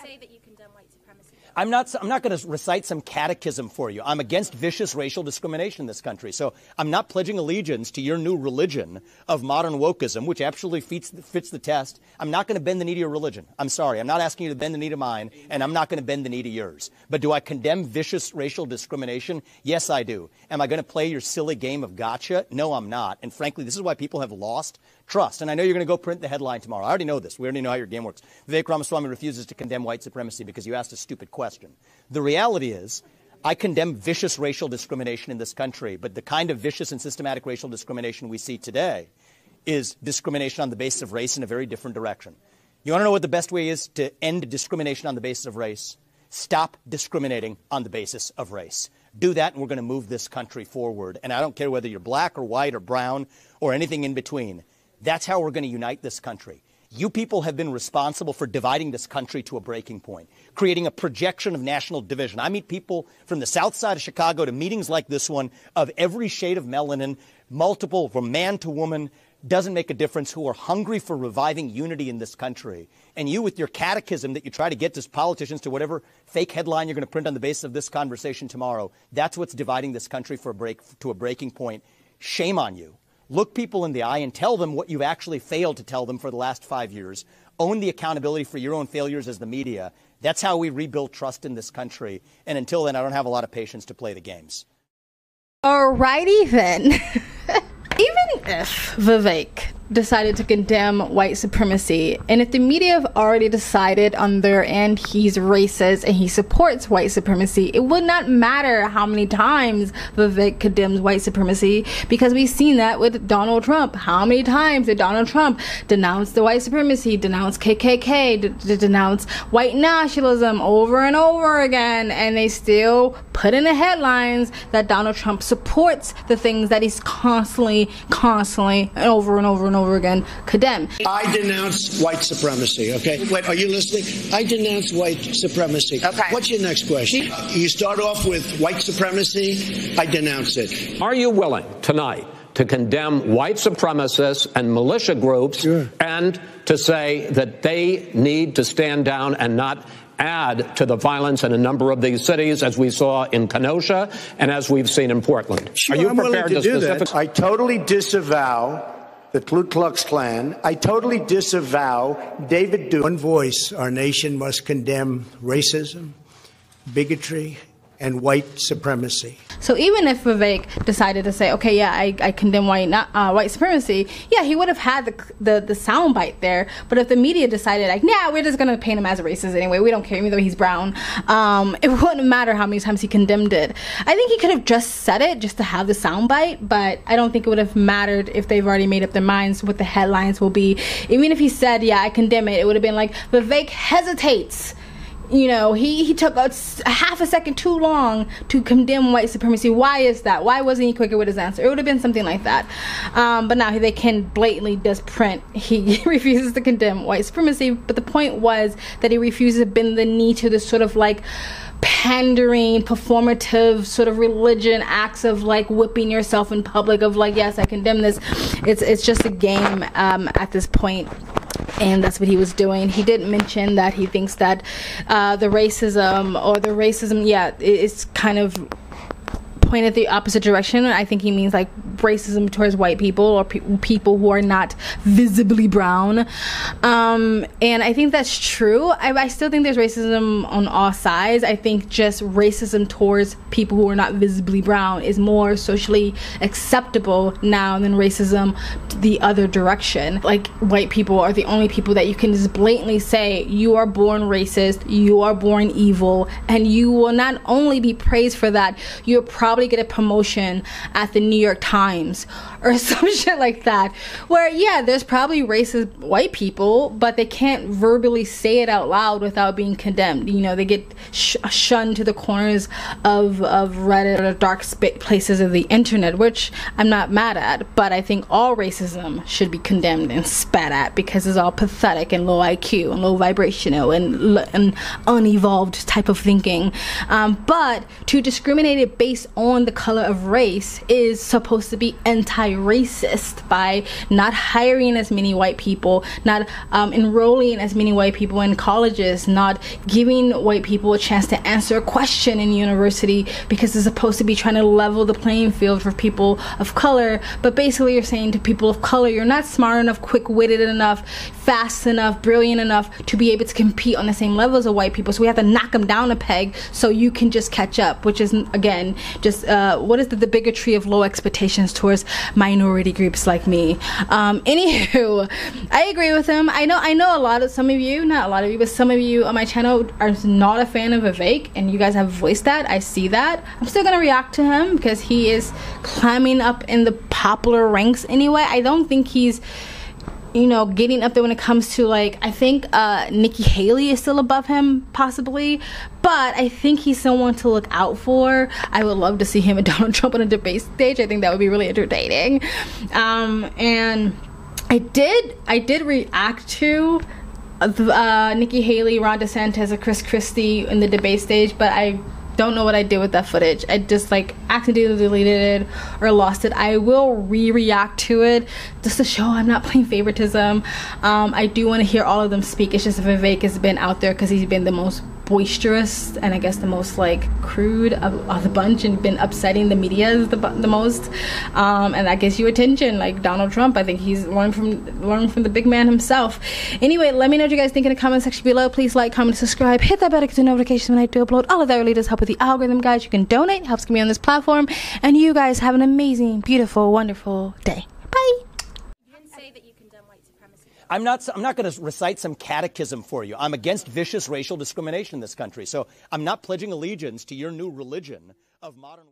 say that you condemn white supremacy? I'm not going to recite some catechism for you. I'm against vicious racial discrimination in this country. So I'm not pledging allegiance to your new religion of modern wokeism, which actually fits the test. I'm not going to bend the knee to your religion. I'm sorry. I'm not asking you to bend the knee to mine, and I'm not going to bend the knee to yours. But do I condemn vicious racial discrimination? Yes, I do. Am I going to play your silly game of gotcha? No, I'm not. And frankly, this is why people have lost trust. And I know you're going to go print the headline tomorrow. I already know this. We already know how your game works. Vivek Ramaswamy refuses to condemn white supremacy because you asked a stupid question. The reality is, I condemn vicious racial discrimination in this country, but the kind of vicious and systematic racial discrimination we see today is discrimination on the basis of race in a very different direction. You want to know what the best way is to end discrimination on the basis of race? Stop discriminating on the basis of race. Do that, and we're going to move this country forward. And I don't care whether you're black or white or brown or anything in between. That's how we're going to unite this country. You people have been responsible for dividing this country to a breaking point, creating a projection of national division. I meet people from the south side of Chicago to meetings like this one of every shade of melanin, multiple, from man to woman, doesn't make a difference, who are hungry for reviving unity in this country. And you, with your catechism that you try to get to politicians to whatever fake headline you're going to print on the basis of this conversation tomorrow, that's what's dividing this country to a breaking point. Shame on you. Look people in the eye and tell them what you've actually failed to tell them for the last 5 years. Own the accountability for your own failures as the media. That's how we rebuild trust in this country. And until then, I don't have a lot of patience to play the games. Alrighty then. Even if Vivek decided to condemn white supremacy, and if the media have already decided on their end he's racist and he supports white supremacy, it would not matter how many times Vivek condemns white supremacy, because we've seen that with Donald Trump. How many times did Donald Trump denounce the white supremacy, denounce KKK, denounce white nationalism over and over again, and they still put in the headlines that Donald Trump supports the things that he's constantly and over and over again condemn. I denounce white supremacy, okay? Wait, are you listening? I denounce white supremacy. Okay. What's your next question? You start off with white supremacy, I denounce it. Are you willing tonight to condemn white supremacists and militia groups, sure, and to say that they need to stand down and not add to the violence in a number of these cities, as we saw in Kenosha and as we've seen in Portland? Sure, are you I'm prepared willing to do specific- that. I totally disavow the Ku Klux Klan. I totally disavow David Duke. One voice, our nation must condemn racism, bigotry, and white supremacy. So even if Vivek decided to say, okay, yeah, I condemn white supremacy, yeah, he would have had the soundbite there. But if the media decided, like, nah, we're just going to paint him as a racist anyway, we don't care, even though he's brown, it wouldn't matter how many times he condemned it. I think he could have just said it just to have the soundbite, but I don't think it would have mattered if they've already made up their minds what the headlines will be. Even if he said, yeah, I condemn it, it would have been like, Vivek hesitates. You know, he took a half a second too long to condemn white supremacy. Why is that? Why wasn't he quicker with his answer? It would have been something like that. But now they can blatantly just print he refuses to condemn white supremacy. But the point was that he refuses to bend the knee to this sort of like pandering, performative sort of religion acts of like whipping yourself in public of like, yes, I condemn this. It's just a game at this point. And that's what he was doing. He didn't mention that he thinks that the racism, yeah, it's kind of pointed the opposite direction. I think he means like racism towards white people or people who are not visibly brown. And I think that's true. I still think there's racism on all sides. I think just racism towards people who are not visibly brown is more socially acceptable now than racism the other direction. Like, white people are the only people that you can just blatantly say, you are born racist, you are born evil, and you will not only be praised for that, you'll probably get a promotion at the New York Times or some shit like that, where yeah, there's probably racist white people, but they can't verbally say it out loud without being condemned. You know, they get shunned to the corners of Reddit or the dark places of the internet, which I'm not mad at, but I think all racism should be condemned and spat at because it's all pathetic and low IQ and low vibrational and unevolved type of thinking. But to discriminate it based on the color of race is supposed to be be anti-racist by not hiring as many white people, not enrolling as many white people in colleges, not giving white people a chance to answer a question in university, because it's supposed to be trying to level the playing field for people of color. But basically you're saying to people of color, you're not smart enough, quick-witted enough, fast enough, brilliant enough to be able to compete on the same levels of white people, so we have to knock them down a peg so you can just catch up, which is, again, just what is the bigotry of low expectations towards minority groups like me. Anywho, I agree with him. I know some of you, not a lot of you, but some of you on my channel are not a fan of Vivek, and you guys have voiced that. I see that. I'm still gonna react to him because he is climbing up in the popular ranks anyway. I don't think he's, you know, getting up there when it comes to, like, I think Nikki Haley is still above him possibly, but I think he's someone to look out for. I would love to see him and Donald Trump on a debate stage. I think that would be really entertaining. And I did react to Nikki Haley, Ron DeSantis, or Chris Christie in the debate stage, but I don't know what I did with that footage. I just like accidentally deleted it or lost it. I will react to it just to show I'm not playing favoritism. I do want to hear all of them speak. It's just Vivek has been out there because he's been the most boisterous and I guess the most like crude of the bunch and been upsetting the media the most, and that gets you attention. Like Donald Trump, I think he's learned from the big man himself. Anyway, let me know what you guys think in the comment section below. Please like, comment, subscribe, hit that bell to get notifications when I do upload. All of that really does help with the algorithm, guys. You can donate, helps me on this platform, and you guys have an amazing, beautiful, wonderful day. Bye. I'm not going to recite some catechism for you. I'm against vicious racial discrimination in this country. So I'm not pledging allegiance to your new religion of modern